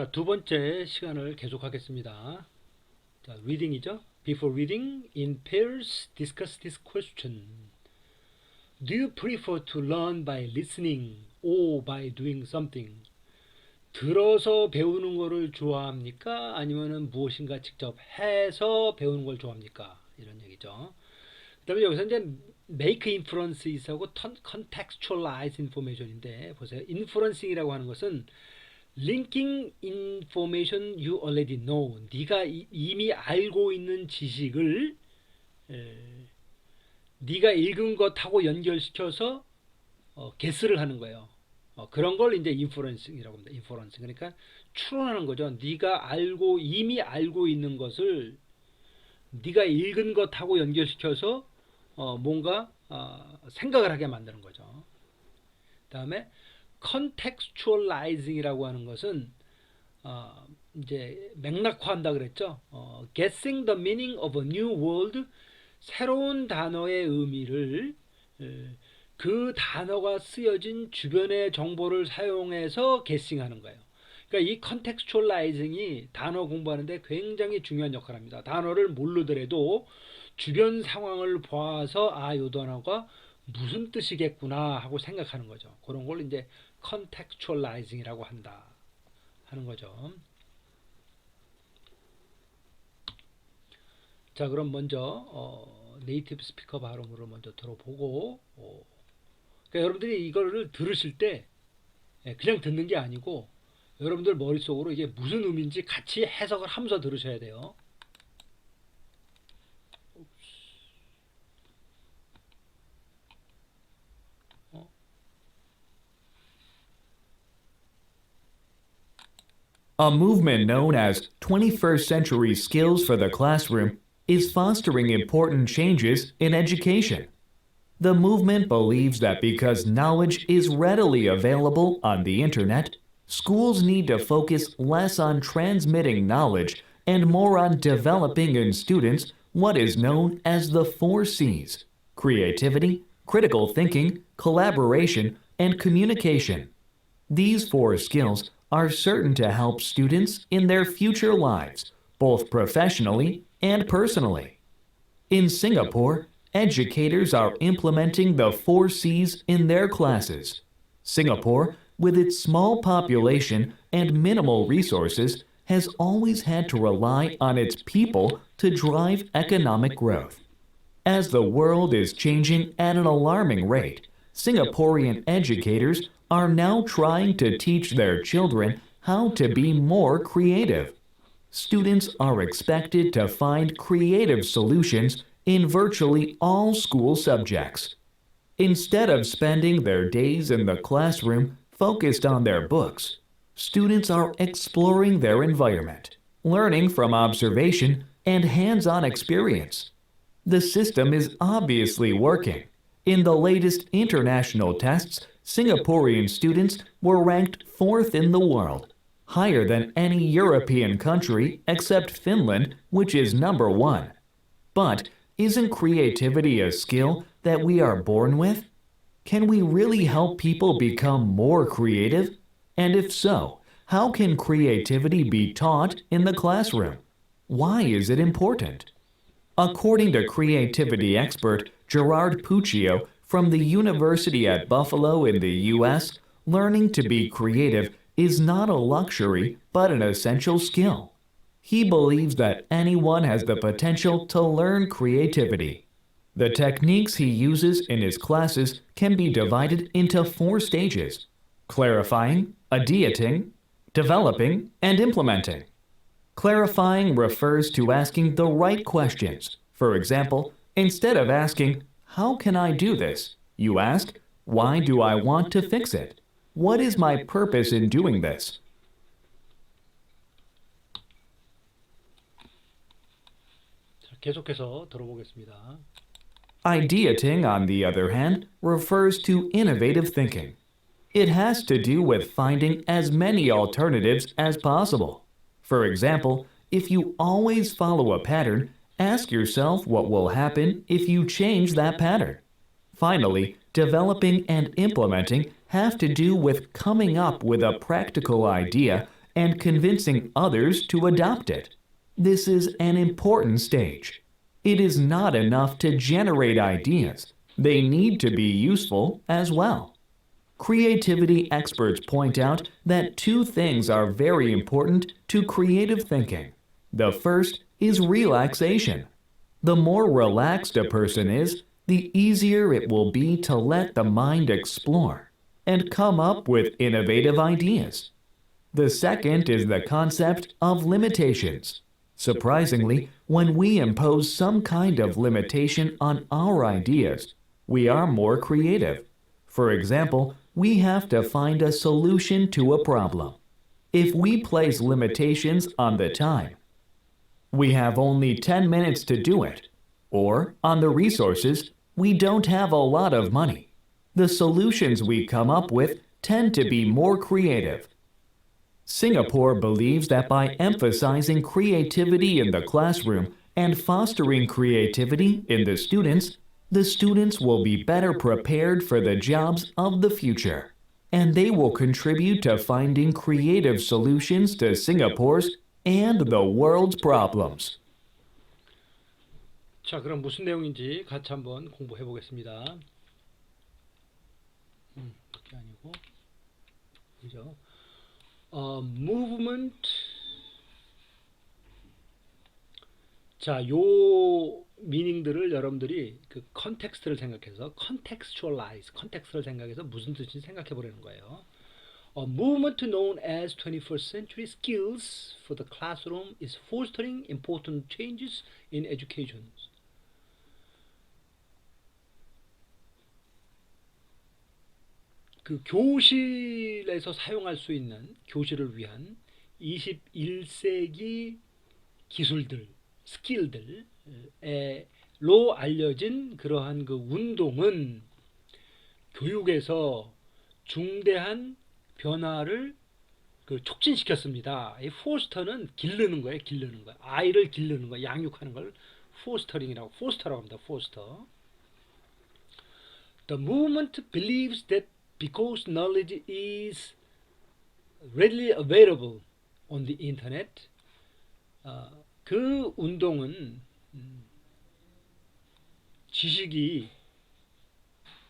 자, 두 번째 시간을 계속하겠습니다. 자, reading이죠. Before reading, in pairs, discuss this question. Do you prefer to learn by listening or by doing something? 들어서 배우는 거를 좋아합니까? 아니면은 무엇인가 직접 해서 배우는 걸 좋아합니까? 이런 얘기죠. 그다음에 여기서 이제 make inferences하고 contextualize information인데 보세요. inferencing이라고 하는 것은 linking information you already know. 네가 이미 알고 있는 지식을 네가 읽은 것하고 연결시켜서 guess를 하는 거예요. 그런 걸 이제 inferencing이라고 합니다. inference. 그러니까 추론하는 거죠. 네가 이미 알고 있는 것을 네가 읽은 것하고 연결시켜서 뭔가 생각을 하게 만드는 거죠. 그다음에 contextualizing이라고 하는 것은 이제 맥락화한다 그랬죠. guessing the meaning of a new word, 새로운 단어의 의미를 그 단어가 쓰여진 주변의 정보를 사용해서 guessing하는 거예요. 그러니까 이 contextualizing이 단어 공부하는데 굉장히 중요한 역할을 합니다. 단어를 모르더라도 주변 상황을 봐서 이 단어가 무슨 뜻이겠구나 하고 생각하는 거죠. 그런 걸 이제 contextualizing이라고 한다 하는 거죠. 자, 그럼 먼저 네이티브 스피커 발음으로 먼저 들어보고 그러니까 여러분들이 이거를 들으실 때 그냥 듣는 게 아니고 여러분들 머릿속으로 이게 무슨 의미인지 같이 해석을 하면서 들으셔야 돼요. A movement known as 21st Century Skills for the Classroom is fostering important changes in education. The movement believes that because knowledge is readily available on the internet, schools need to focus less on transmitting knowledge and more on developing in students what is known as the 4 C's: creativity, critical thinking, collaboration, and communication. These 4 skills are certain to help students in their future lives, both professionally and personally. In Singapore, educators are implementing the 4 C's in their classes. Singapore, with its small population and minimal resources, has always had to rely on its people to drive economic growth. As the world is changing at an alarming rate, Singaporean educators are now trying to teach their children how to be more creative. Students are expected to find creative solutions in virtually all school subjects. Instead of spending their days in the classroom focused on their books, students are exploring their environment, learning from observation and hands-on experience. The system is obviously working. In the latest international tests, Singaporean students were ranked 4th in the world, higher than any European country except Finland, which is number 1. But isn't creativity a skill that we are born with? Can we really help people become more creative? And if so, how can creativity be taught in the classroom? Why is it important? According to creativity expert Gerard Puccio from the University at Buffalo in the U.S., learning to be creative is not a luxury but an essential skill. He believes that anyone has the potential to learn creativity. The techniques he uses in his classes can be divided into 4 stages: clarifying, ideating, developing, and implementing. Clarifying refers to asking the right questions. For example, instead of asking, "How can I do this?" you ask, "Why do I want to fix it? What is my purpose in doing this?" 자, 계속해서 들어보겠습니다. Ideating, on the other hand, refers to innovative thinking. It has to do with finding as many alternatives as possible. For example, if you always follow a pattern, ask yourself what will happen if you change that pattern. Finally, developing and implementing have to do with coming up with a practical idea and convincing others to adopt it. This is an important stage. It is not enough to generate ideas. They need to be useful as well. Creativity experts point out that two things are very important to creative thinking. The first is relaxation. The more relaxed a person is, the easier it will be to let the mind explore and come up with innovative ideas. The second is the concept of limitations. Surprisingly, when we impose some kind of limitation on our ideas, we are more creative. For example, we have to find a solution to a problem. If we place limitations on the time, we have only 10 minutes to do it, or on the resources, we don't have a lot of money. The solutions we come up with tend to be more creative. Singapore believes that by emphasizing creativity in the classroom and fostering creativity in the students will be better prepared for the jobs of the future, and they will contribute to finding creative solutions to Singapore's and the world's problems. 자, 그럼 무슨 내용인지 같이 한번 공부해 보겠습니다. 그게 아니고, 그죠? movement. 자, 요 미닝들을 여러분들이 그 컨텍스트를 생각해서 컨텍스트를 생각해서 무슨 뜻인지 생각해 보려는 거예요. A movement known as 21st century skills for the classroom is fostering important changes in education. 그 교실에서 사용할 수 있는 교실을 위한 21세기 기술들, 스킬들로 알려진 그러한 그 운동은 교육에서 중대한 변화를 그 촉진시켰습니다. 이 포스터는 기르는 거예요, 기르는 거. 아이를 기르는 거, 양육하는 걸 포스터라고 합니다. 포스터. The movement believes that because knowledge is readily available on the internet, 그 운동은 지식이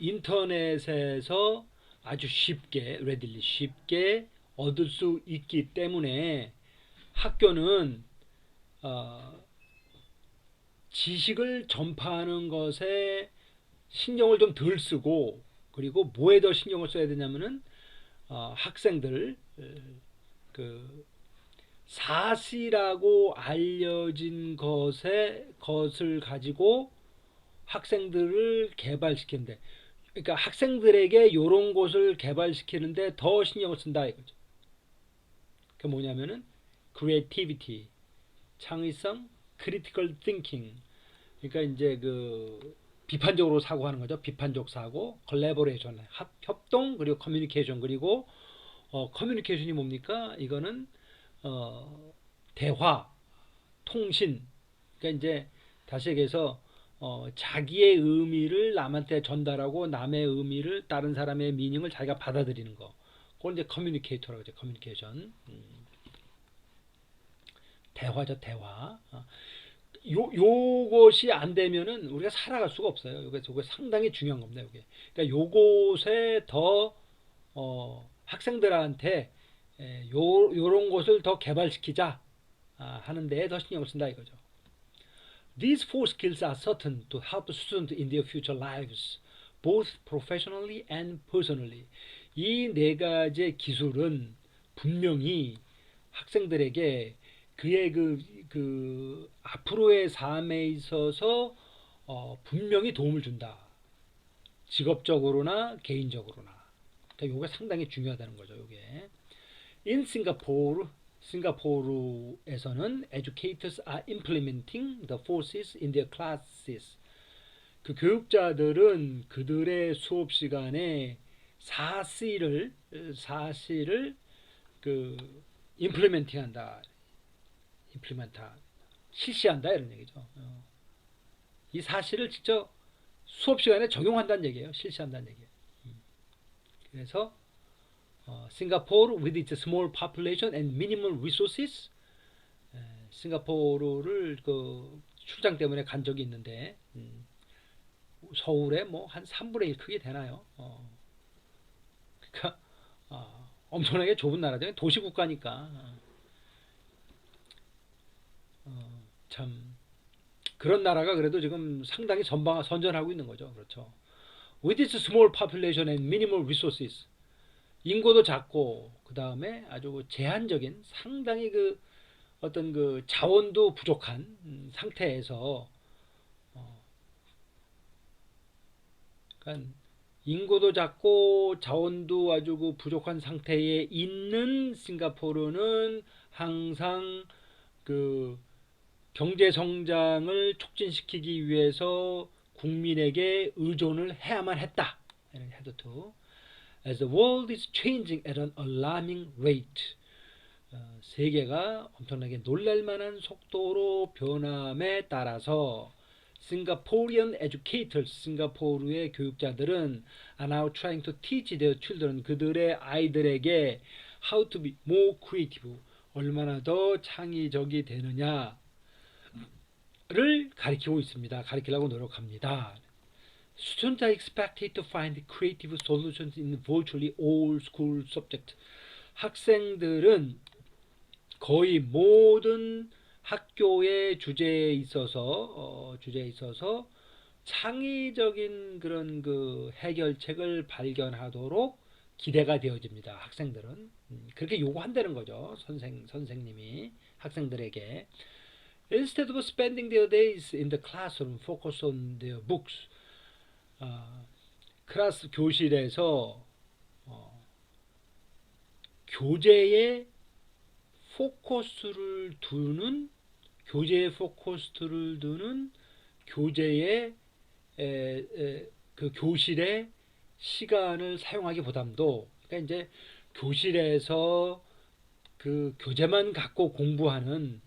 인터넷에서 아주 readily 쉽게 얻을 수 있기 때문에 학교는 지식을 전파하는 것에 신경을 좀 덜 쓰고, 그리고 뭐에 더 신경을 써야 되냐면은 학생들 그 사시라고 알려진 것을 가지고 학생들을 개발시키는데, 그러니까 학생들에게 이런 것을 개발시키는데 더 신경을 쓴다 이거죠. 그 뭐냐면은 creativity, 창의성, critical thinking. 그러니까 이제 그 비판적으로 사고하는 거죠. 비판적 사고, collaboration, 협동, 그리고 communication. 그리고 communication이 뭡니까? 이거는 대화, 통신. 그러니까 이제 다시 얘기해서 자기의 의미를 남한테 전달하고 남의 의미를, 다른 사람의 미닝을 자기가 받아들이는 거. 그걸 이제 커뮤니케이터라고 하죠. 커뮤니케이션. 대화죠, 대화. 요것이 안 되면은 우리가 살아갈 수가 없어요. 요게 상당히 중요한 겁니다. 요게. 그러니까 요것에 더 학생들한테 요런 것을 더 개발시키자 하는 데에 더 신경을 쓴다 이거죠. These four skills are certain to help students in their future lives, both professionally and personally. 이 네 가지 기술은 분명히 학생들에게 그의 그 앞으로의 삶에 있어서 분명히 도움을 준다. 직업적으로나 개인적으로나. 그러니까 이게 상당히 중요하다는 거죠. 이게. In 싱가포르에서는 educators are implementing the forces in their classes. 그 교육자들은 그들의 수업 시간에 사실을 그 임플리멘팅한다. 실시한다 이런 얘기죠. 이 사실을 직접 수업 시간에 적용한다는 얘기예요. 실시한다는 얘기예요. 그래서 Singapore with its small population and minimal resources. 싱가포르를 그 출장 때문에 간 적이 있는데 서울에 뭐 한 3분의 1 크기 되나요? 그러니까 엄청나게 좁은 나라죠. 도시국가니까 참 그런 나라가 그래도 지금 상당히 선전하고 있는 거죠. 그렇죠. With its small population and minimal resources. 인구도 작고 그 다음에 아주 제한적인 상당히 그 어떤 그 자원도 부족한 상태에서 그러니까 인구도 작고 자원도 아주 그 부족한 상태에 있는 싱가포르는 항상 그 경제 성장을 촉진시키기 위해서 국민에게 의존을 해야만 했다. 이렇게 해도 또 As the world is changing at an alarming rate. 세계가 엄청나게 놀랄만한 속도로 변함에 따라서 Singaporean educators, 싱가포르의 교육자들은 are now trying to teach their children, 그들의 아이들에게 how to be more creative, 얼마나 더 창의적이 되느냐를 가르치고 있습니다. 가르치려고 노력합니다. Students are expected to find creative solutions in virtually all school subjects. 학생들은 거의 모든 학교의 주제에 있어서 창의적인 그런 그 해결책을 발견하도록 기대가 되어집니다. 학생들은 그렇게 요구한다는 거죠. 선생님이 학생들에게 Instead of spending their days in the classroom, focus on their books. 클래스 교실에서 교재에 포커스를 두는 교재의 그 교실의 시간을 사용하기보담도 그러니까 이제 교실에서 그 교재만 갖고 공부하는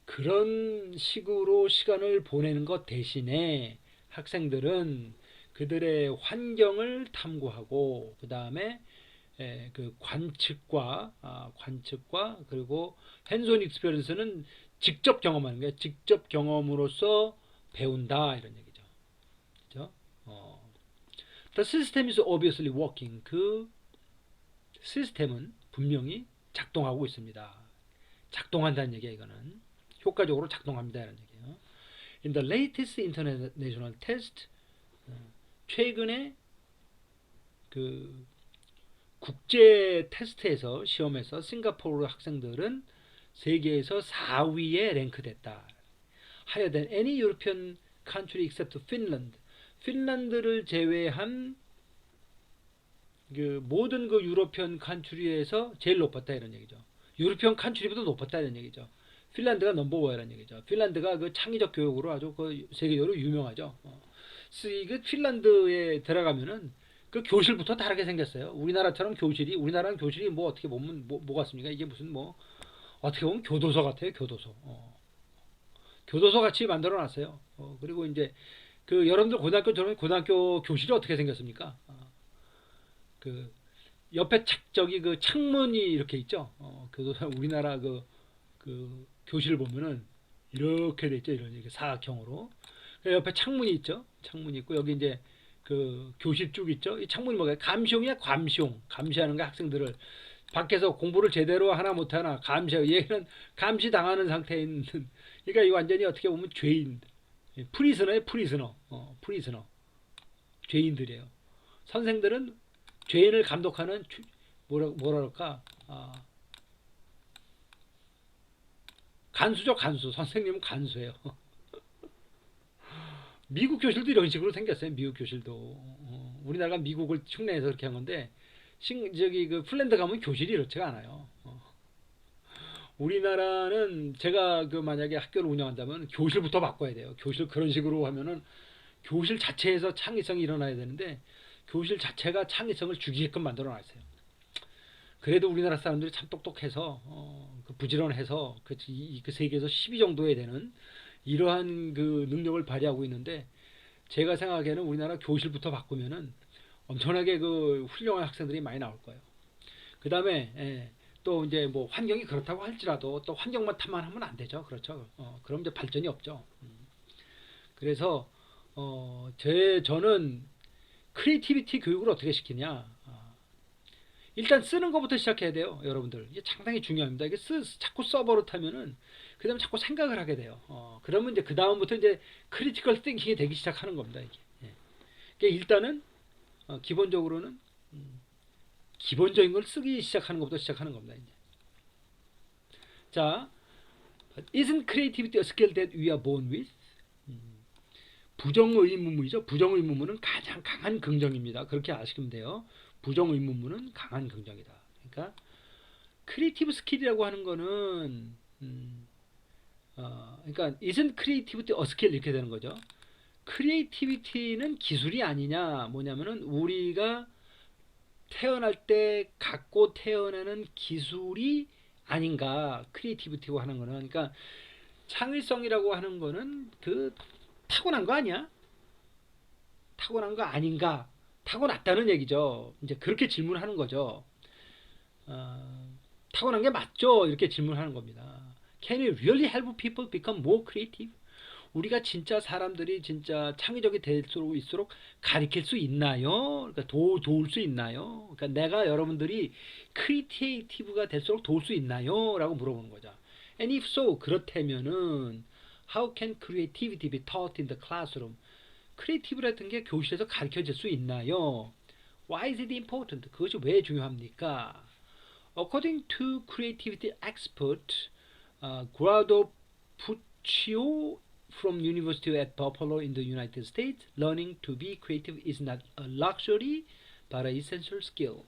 그런 식으로 시간을 보내는 것 대신에 학생들은 그들의 환경을 탐구하고 그 다음에 그 관측과 그리고 핸즈온 익스피리언스는 직접 경험하는 거예요. 직접 경험으로써 배운다 이런 얘기죠. 그렇죠? The system is obviously working. 그 시스템은 분명히 작동하고 있습니다. 작동한다는 얘기예요. 이거는 효과적으로 작동합니다 이런 얘기예요. In the latest international test, 최근에 그 국제 테스트에서 시험에서 싱가포르 학생들은 세계에서 4위에 랭크됐다. Higher than any European country except Finland. 핀란드를 제외한 그 모든 그 유로피언 칸츄리에서 제일 높았다 이런 얘기죠. 유로피언 칸츄리보다 높았다 이런 얘기죠. 핀란드가 넘버원이라는 얘기죠. 핀란드가 그 창의적 교육으로 아주 그 세계적으로 유명하죠. 그 핀란드에 들어가면은 그 교실부터 다르게 생겼어요. 우리나라는 교실이 뭐 어떻게 보면 뭐 같습니까? 이게 무슨 뭐 어떻게 보면 교도소 같아요. 교도소. 교도소 같이 만들어 놨어요. 그리고 이제 그 여러분들 고등학교 교실이 어떻게 생겼습니까? 그 옆에 저기 그 창문이 이렇게 있죠. 교도소 우리나라 그 교실 보면은 이렇게 돼 있죠. 이런 사각형으로. 옆에 창문이 있죠. 창문이 있고 여기 이제 그 교실 쭉 있죠. 이 창문이 뭐가 감시용이야? 감시용. 감시하는 거 학생들을 밖에서 공부를 제대로 하나 못하나 감시하고 얘는 감시당하는 상태에 있는 그러니까 이 완전히 어떻게 보면 죄인 프리즈너예요. 프리즈너 죄인들이에요. 선생들은 죄인을 감독하는 뭐랄까 간수죠. 간수. 선생님은 간수예요. 미국 교실도 이런 식으로 생겼어요. 미국 교실도 우리나라가 미국을 흉내내서 그렇게 한 건데 저기 그 핀란드 가면 교실이 이렇지가 않아요. 우리나라는 제가 그 만약에 학교를 운영한다면 교실부터 바꿔야 돼요. 교실 그런 식으로 하면은 교실 자체에서 창의성이 일어나야 되는데 교실 자체가 창의성을 죽이게끔 만들어 놨어요. 그래도 우리나라 사람들이 참 똑똑해서 그 부지런해서 그 세계에서 10위 정도에 되는 이러한 그 능력을 발휘하고 있는데 제가 생각하기에는 우리나라 교실부터 바꾸면은 엄청나게 그 훌륭한 학생들이 많이 나올 거예요. 그 다음에 또 이제 뭐 환경이 그렇다고 할지라도 또 환경만 탓만하면 안 되죠. 그렇죠. 그럼 이제 발전이 없죠. 그래서 저는 크리에이티비티 교육을 어떻게 시키냐? 일단 쓰는 것부터 시작해야 돼요, 여러분들. 이게 상당히 중요합니다. 이게 자꾸 써버릇하면은 그다음에 자꾸 생각을 하게 돼요. 그러면 이제 그 다음부터 이제 크리티컬 띵킹이 되기 시작하는 겁니다. 이게. 예. 그러니까 일단은 기본적으로는 기본적인 걸 쓰기 시작하는 것부터 시작하는 겁니다. 이제. 자, isn't creativity a skill that we are born with? 부정의문문이죠. 부정의문문은 가장 강한 긍정입니다. 그렇게 아시면 돼요. 부정의문문은 강한 긍정이다. 그러니까 크리에이티브 스킬이라고 하는 거는 그러니까 isn't creativity a skill 이렇게 되는 거죠. 크리에이티비티는 기술이 아니냐 뭐냐면은 우리가 태어날 때 갖고 태어나는 기술이 아닌가 크리에이티비티고 하는 거는 그러니까 창의성이라고 하는 거는 그 타고난 거 아니야? 타고난 거 아닌가? 타고났다는 얘기죠. 이제 그렇게 질문하는 거죠. 타고난 게 맞죠? 이렇게 질문하는 겁니다. Can it really help people become more creative? 우리가 진짜 사람들이 진짜 창의적이 될수록 가르칠 수 있나요? 그러니까 도울 수 있나요? 그러니까 내가 여러분들이 크리에이티브가 될수록 도울 수 있나요? 라고 물어보는 거죠. And if so, 그렇다면은 How can creativity be taught in the classroom? 크리에이티브라는 게 교실에서 가르쳐질 수 있나요? Why is it important? 그것이 왜 중요합니까? According to creativity expert Guado Puccio from University at Buffalo in the United States, learning to be creative is not a luxury but an essential skill.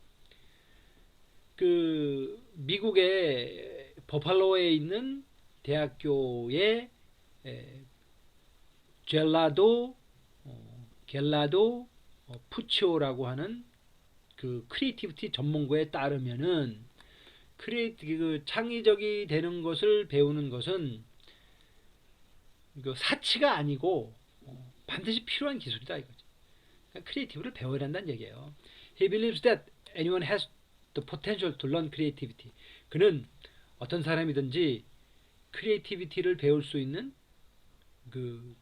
그 미국의 버팔로에 있는 대학교의 겔라도 푸치오라고 하는 그 크리에이티비티 전문가에 따르면은 그 창의적이 되는 것을 배우는 것은 그 사치가 아니고 반드시 필요한 기술이다 이거죠. 그러니까 크리에이티브를 배워야 한다는 얘기예요. He believes that anyone has the potential to learn creativity. 그는 어떤 사람이든지 크리에이티비티를 배울 수 있는 그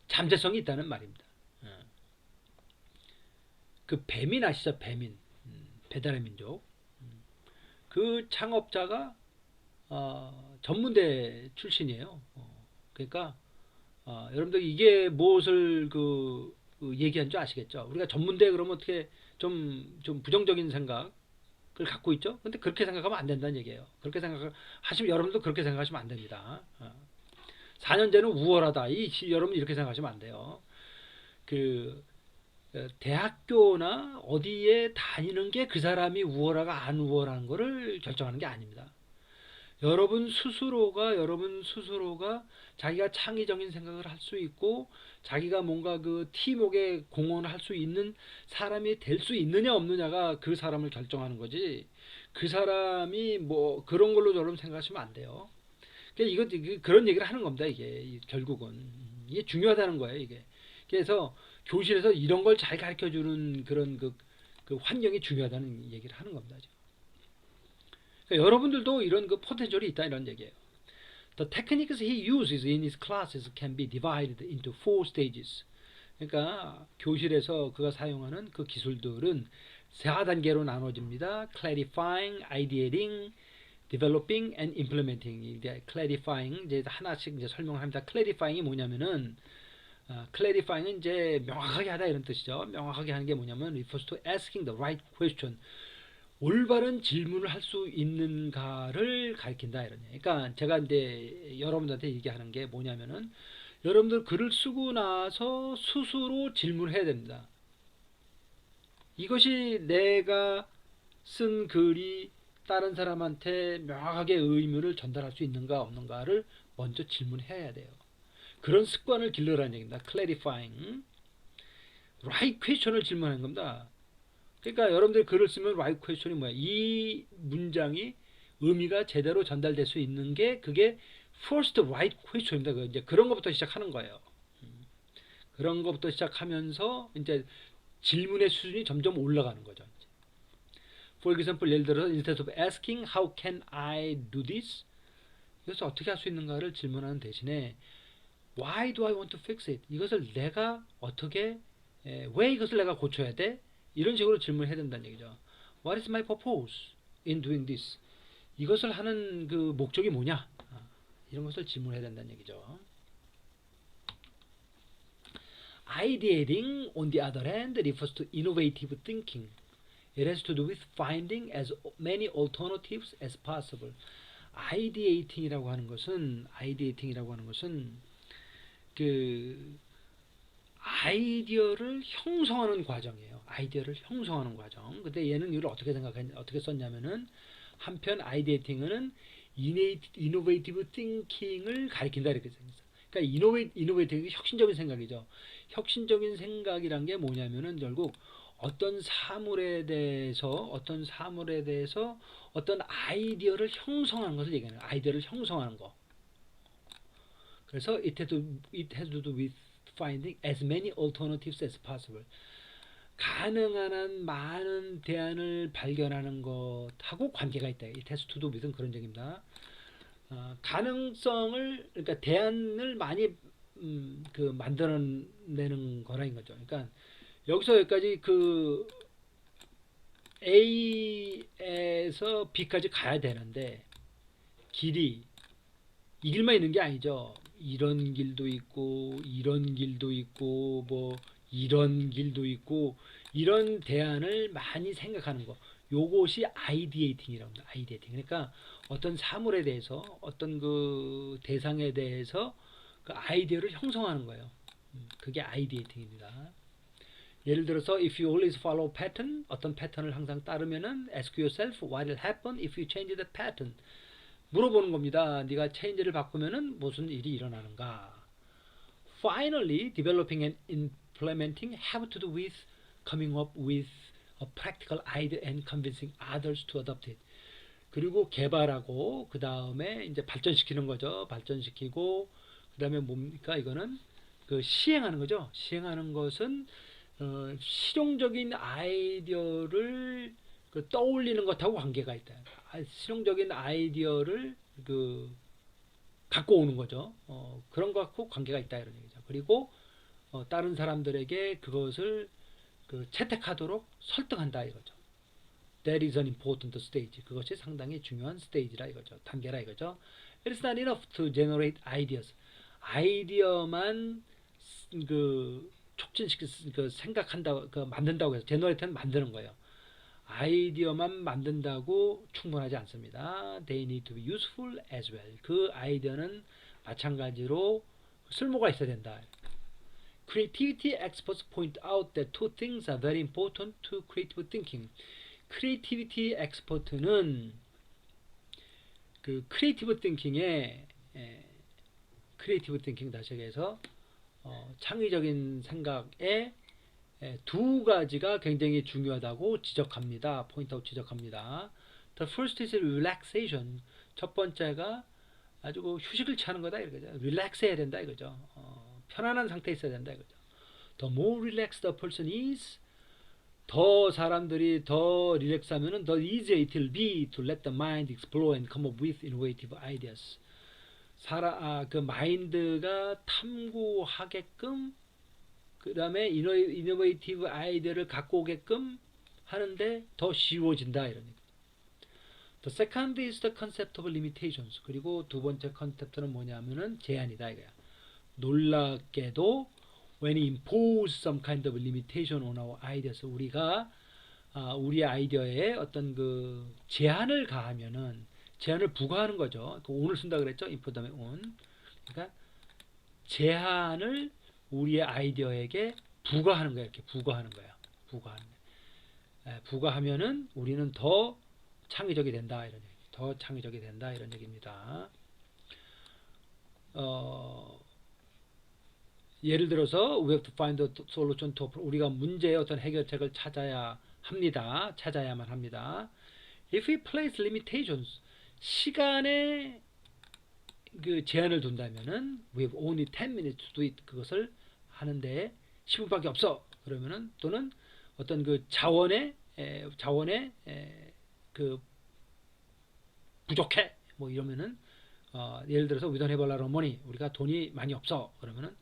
잠재성이 있다는 말입니다. 그 배민 아시죠? 배민. 배달의 민족. 그 창업자가 전문대 출신이에요. 그러니까 여러분들 이게 무엇을 얘기한 줄 아시겠죠? 우리가 전문대 그러면 어떻게 좀 부정적인 생각을 갖고 있죠? 근데 그렇게 생각하면 안 된다는 얘기예요. 그렇게 생각하시면 여러분도 그렇게 생각하시면 안 됩니다. 4년제는 우월하다. 여러분 이렇게 생각하시면 안 돼요. 대학교나 어디에 다니는 게 그 사람이 우월하가 안 우월한 거를 결정하는 게 아닙니다. 여러분 스스로가 자기가 창의적인 생각을 할 수 있고 자기가 뭔가 그 팀워크에 공헌을 할 수 있는 사람이 될 수 있느냐 없느냐가 그 사람을 결정하는 거지. 그 사람이 뭐 그런 걸로 저런 생각하시면 안 돼요. 그런 얘기를 하는 겁니다. 이게 결국은 이게 중요하다는 거예요. 이게 그래서 교실에서 이런 걸 잘 가르쳐 주는 그런 그 환경이 중요하다는 얘기를 하는 겁니다. 그러니까 여러분들도 이런 그 포텐셜이 있다 이런 얘기예요. The techniques he uses in his classes can be divided into 4 stages. 그러니까 교실에서 그가 사용하는 그 기술들은 4단계로 나눠집니다. Clarifying, Ideating, Developing and Implementing. 이제 Clarifying 이제 하나씩 이제 설명을 합니다. Clarifying이 뭐냐면은 Clarifying은 이제 명확하게 하다 이런 뜻이죠. 명확하게 하는 게 뭐냐면 refers to asking the right question. 올바른 질문을 할 수 있는가를 가리킨다 이런 얘기. 그러니까 제가 이제 여러분들한테 얘기하는 게 뭐냐면은 여러분들 글을 쓰고 나서 스스로 질문해야 됩니다. 이것이 내가 쓴 글이 다른 사람한테 명확하게 의미를 전달할 수 있는가 없는가를 먼저 질문해야 돼요. 그런 습관을 길러라는 얘기입니다. Clarifying. Right question을 질문하는 겁니다. 그러니까 여러분들이 글을 쓰면 right question이 뭐야? 이 문장이 의미가 제대로 전달될 수 있는 게 그게 first right question입니다. 이제 그런 것부터 시작하는 거예요. 그런 것부터 시작하면서 이제 질문의 수준이 점점 올라가는 거죠. For example, 예를 들어서 instead of asking how can I do this, 이것을 어떻게 할 수 있는가를 질문하는 대신에 why do I want to fix it, 이것을 내가 어떻게 왜 이것을 내가 고쳐야 돼? 이런 식으로 질문해야 된다는 얘기죠. What is my purpose in doing this? 이것을 하는 그 목적이 뭐냐? 이런 것을 질문해야 된다는 얘기죠. Ideating, on the other hand, refers to innovative thinking. It has to do with finding as many alternatives as possible. ideating이라고 하는 것은 그 아이디어를 형성하는 과정이에요. 아이디어를 형성하는 과정. 근데 얘는 이걸 어떻게 썼냐면은 한편 ideating은 innovative thinking을 가리킨다 이렇게 생겼어. 그러니까 innovative 혁신적인 생각이죠. 혁신적인 생각이란 게 뭐냐면은 결국 어떤 사물에 대해서 어떤 아이디어를 형성하는 것을 얘기하는 거예요. 아이디어를 형성하는 거. 그래서 it has to do with finding as many alternatives as possible. 가능한 한 많은 대안을 발견하는 것하고 관계가 있다. it has to do with은 그런 얘기입니다. 가능성을, 그러니까 대안을 많이 만들어내는 거라는 거죠. 그러니까 여기서 여기까지 그 A에서 B까지 가야 되는데 길이 이 길만 있는 게 아니죠. 이런 길도 있고 이런 길도 있고 뭐 이런 길도 있고, 이런 대안을 많이 생각하는 거. 요것이 아이디에이팅이라고 합니다. 아이디에이팅. 그러니까 어떤 사물에 대해서, 어떤 그 대상에 대해서 그 아이디어를 형성하는 거예요. 그게 아이디에이팅입니다. 예를 들어서 if you always follow pattern, 어떤 패턴을 항상 따르면은 ask yourself what will happen if you change the pattern. 물어보는 겁니다. 네가 체인지를 바꾸면은 무슨 일이 일어나는가. Finally, developing and implementing have to do with coming up with a practical idea and convincing others to adopt it. 그리고 개발하고 그 다음에 이제 발전시키는 거죠. 발전시키고 그 다음에 뭡니까? 이거는 그 시행하는 거죠. 시행하는 것은 실용적인 아이디어를 떠올리는 것하고 관계가 있다. 실용적인 아이디어를 갖고 오는 거죠. 그런 것하고 관계가 있다 이런 얘기죠. 그리고 다른 사람들에게 그것을 채택하도록 설득한다 이거죠. That is an important stage. 그것이 상당히 중요한 스테이지라 이거죠. 단계라 이거죠. It's not enough to generate ideas. 아이디어만 촉진시키 생각한다, 만든다고 해서 제너레이터는 만드는 거예요. 아이디어만 만든다고 충분하지 않습니다. They need to be useful as well. 그 아이디어는 마찬가지로 쓸모가 있어야 된다. Creativity experts point out that two things are very important to creative thinking. Creativity expert는 그 creative thinking의 creative thinking 다시 얘기해서 창의적인 생각에 두 가지가 굉장히 중요하다고 지적합니다. 포인트아웃 지적합니다. The first is relaxation. 첫 번째가 아주 휴식을 취하는 거다 이거죠. relax 해야 된다 이거죠. 편안한 상태에 있어야 된다 이거죠. The more relaxed a person is, 더 사람들이 더 릴렉스하면은 the easier it will be to let the mind explore and come up with innovative ideas. 그 마인드가 탐구하게끔, 그 다음에 이노베이티브 아이디어를 갖고 오게끔 하는데 더 쉬워진다 이런 얘기. The second is the concept of limitations. 그리고 두 번째 컨셉트는 뭐냐면은 제한이다 이거야. 놀랍게도 when we impose some kind of limitation on our ideas, 우리가 우리 아이디어에 어떤 그 제한을 가하면은, 제한을 부과하는 거죠. 그 on을 쓴다 그랬죠. impose 다음에 on. 그러니까 제한을 우리의 아이디어에게 부과하는 거예요. 이렇게 부과하는 거예요. 부과하면은 우리는 더 창의적이 된다 이런 얘기. 더 창의적이 된다 이런 얘기입니다. 예를 들어서 we have to find a solution to, 우리가 문제의 어떤 해결책을 찾아야만 합니다. If we place limitations, 시간에 그 제한을 둔다면은 we have only 10 minutes to do it, 그것을 하는데 10분밖에 없어 그러면은, 또는 어떤 그 자원의 그 부족해 뭐 이러면은 예를 들어서 we don't have a lot of money 우리가 돈이 많이 없어 그러면은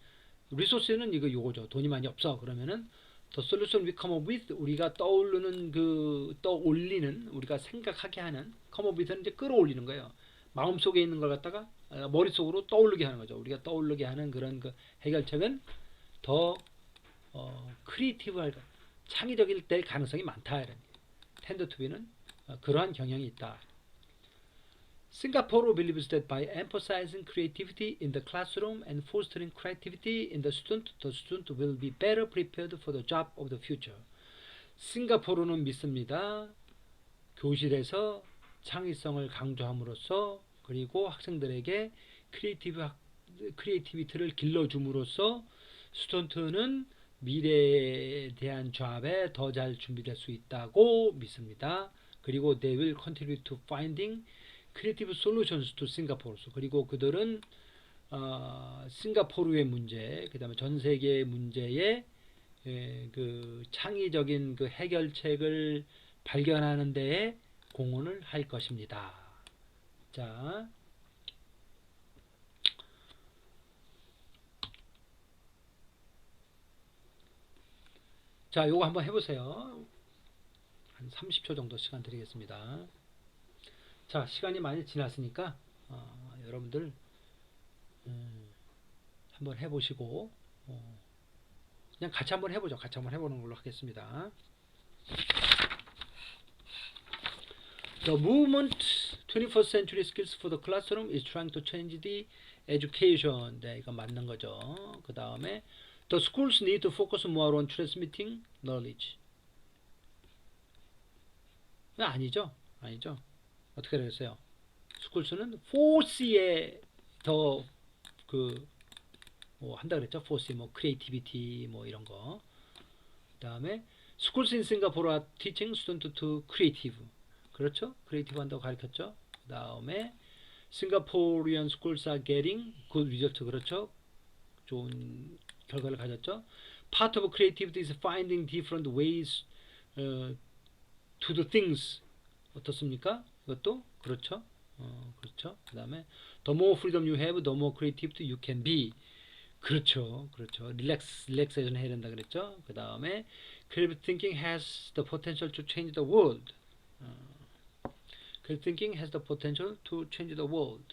리소스는 이거 요거죠. 돈이 많이 없어 그러면은 the solution we come up with 우리가 떠올리는 우리가 생각하게 하는 come up with는 이제 끌어올리는 거예요. 마음속에 있는 걸 갖다가 머릿속으로 떠오르게 하는 거죠. 우리가 떠오르게 하는 그런 그 해결책은 더 크리에이티브할 창의적일 될 가능성이 많다 이런 텐드 투비는 그러한 경향이 있다. Singapore believes that by emphasizing creativity in the classroom and fostering creativity in the student will be better prepared for the job of the future. 싱가포르는 믿습니다. 교실에서 창의성을 강조함으로써 그리고 학생들에게 크리에이티비티를 길러줌으로써 스튜던트는 미래에 대한 잡에 더 잘 준비될 수 있다고 믿습니다. 그리고 they will contribute to finding creative solutions to Singapore. 그리고 그들은 싱가포르의 문제, 그 다음에 전 세계의 문제에 그 창의적인 그 해결책을 발견하는 데에 공헌을 할 것입니다. 자, 요거 한번 해보세요. 한 30초 정도 시간 드리겠습니다. 자, 시간이 많이 지났으니까 여러분들 한번 해보시고 그냥 같이 한번 해보죠. 같이 한번 해보는 걸로 하겠습니다. The movement 21st century skills for the classroom is trying to change the education. 네, 이거 맞는 거죠. 그 다음에 The schools need to focus more on transmitting knowledge. 아니죠. 아니죠. 어떻게 되겠어요? 스쿨스는 force에 더 뭐 한다 그랬죠. force, 뭐 creativity, 뭐 이런 거. 그 다음에 schools in Singapore are teaching students to creative. 그렇죠? creative 한다고 가르쳤죠. 그 다음에 Singaporean schools are getting good results. 그렇죠? 좋은 결과를 가졌죠. Part of creativity is finding different ways to do things. 어떻습니까? 이것도 그렇죠. 그렇죠. 그 다음에 the more freedom you have, the more creative you can be. 그렇죠. 그렇죠. relaxation 해야 된다 그랬죠. 그 다음에 creative thinking has the potential to change the world. creative thinking has the potential to change the world.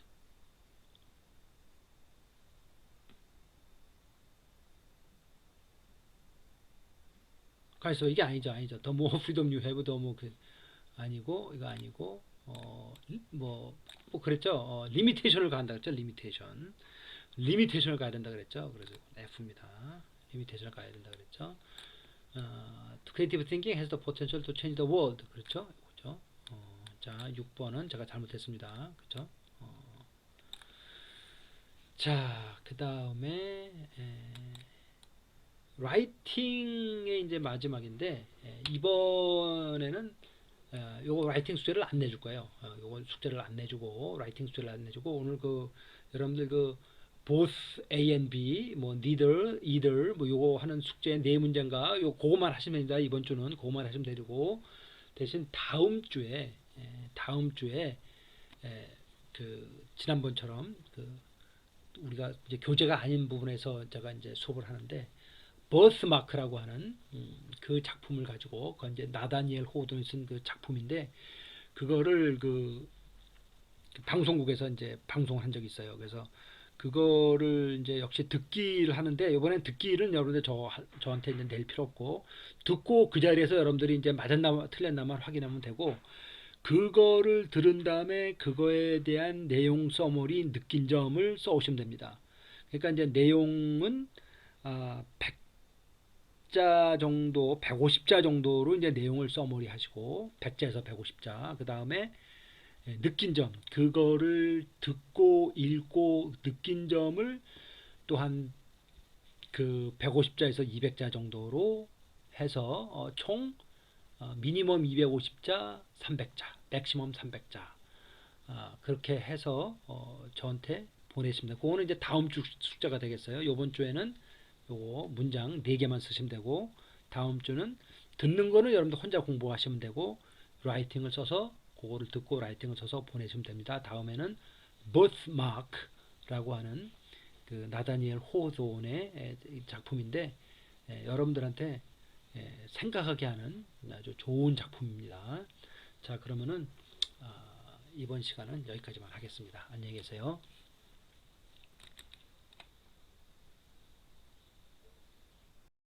그래서 이게 아니죠. the more freedom you have, the more 아니고 이거 아니고 뭐 그랬죠. 리미테이션을 가한다 그랬죠. 리미테이션을 가야 된다 그랬죠. 그래서 F입니다. 리미테이션을 가야 된다 그랬죠. Creative thinking has the potential to change the world. 그렇죠. 그렇죠. 자, 6번은 제가 잘못했습니다. 그렇죠. 자, 그 다음에 라이팅의 이제 마지막인데 이번에는 요거 라이팅 숙제를 안 내줄 거예요. 요거 숙제를 안 내주고 라이팅 숙제를 안 내주고 오늘 그 여러분들 그 both A and B 뭐 neither, either 뭐 요거 하는 숙제 네 문제인가 요 그거만 하시면 됩니다. 이번 주는 그거만 하시면 되고 대신 다음 주에 그 지난번처럼 그 우리가 이제 교재가 아닌 부분에서 제가 이제 수업을 하는데 버스마크라고 하는 그 작품을 가지고 그건 이제 나다니엘 호돈이 쓴 그 작품인데 그거를 그 방송국에서 이제 방송한 적이 있어요. 그래서 그거를 이제 역시 듣기를 하는데 이번엔 듣기는 여러분들 저한테 이제 낼 필요 없고 듣고 그 자리에서 여러분들이 이제 맞았나 틀렸나만 확인하면 되고 그거를 들은 다음에 그거에 대한 내용 서머리 느낀 점을 써오시면 됩니다. 그러니까 이제 내용은 100자 정도, 150자 정도로 이제 내용을 서머리 하시고 100자에서 150자. 그 다음에 느낀 점, 그거를 듣고 읽고 느낀 점을 또한 그 150자에서 200자 정도로 해서 총 미니멈 250자, 300자, 맥시멈 300자 그렇게 해서 저한테 보내십니다. 그거는 이제 다음 주 숙제가 되겠어요. 이번 주에는 요거 문장 4개만 쓰시면 되고 다음 주는 듣는 거는 여러분들 혼자 공부하시면 되고 라이팅을 써서 그거를 듣고 라이팅을 써서 보내시면 됩니다. 다음에는 birthmark라고 하는 그 나다니엘 호존의 작품인데 여러분들한테 생각하게 하는 아주 좋은 작품입니다. 자, 그러면은 이번 시간은 여기까지만 하겠습니다. 안녕히 계세요.